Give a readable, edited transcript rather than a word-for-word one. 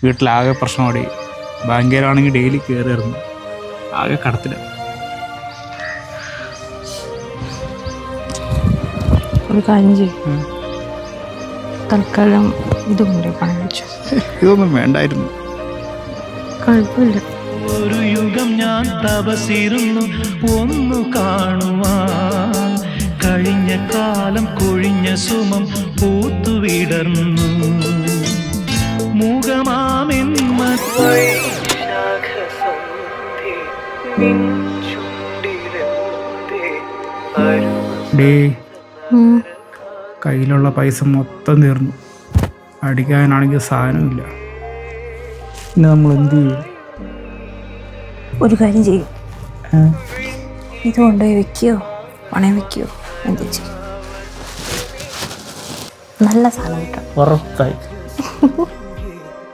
വീട്ടിലാകെ പ്രശ്നമോടെ. ബാങ്കിലാണെങ്കിൽ daily കയറിയിരുന്നു. ആകെ കടത്തില്ല. ഒരു കാര്യം ചെയ്യും, തൽക്കാലം ഇതുകൊണ്ട് പണം വെച്ചു. ഇതൊന്നും വേണ്ടായിരുന്നു. കുഴപ്പമില്ല. ഒരു യുഗം ഞാൻ തപസിരുന്നു ഒന്നു കാണുവാൻ. കഴിഞ്ഞ കാലം കൊഴിഞ്ഞ സുമം പൂത്തുവിടർന്നു. ഡേ, കയ്യിലുള്ള പൈസ മൊത്തം തീർന്നു. അടിക്കാനാണെങ്കിൽ സാധനമില്ല. പിന്നെ നമ്മൾ എന്ത് ചെയ്യും? ഒരു കാര്യം ചെയ്യും, ഇത് കൊണ്ടുപോയി വെക്കുകയോ പണയം വെക്കുകയോ എന്ത് ചെയ്യും? നല്ല സാധനം കിട്ടും ഉറപ്പായി.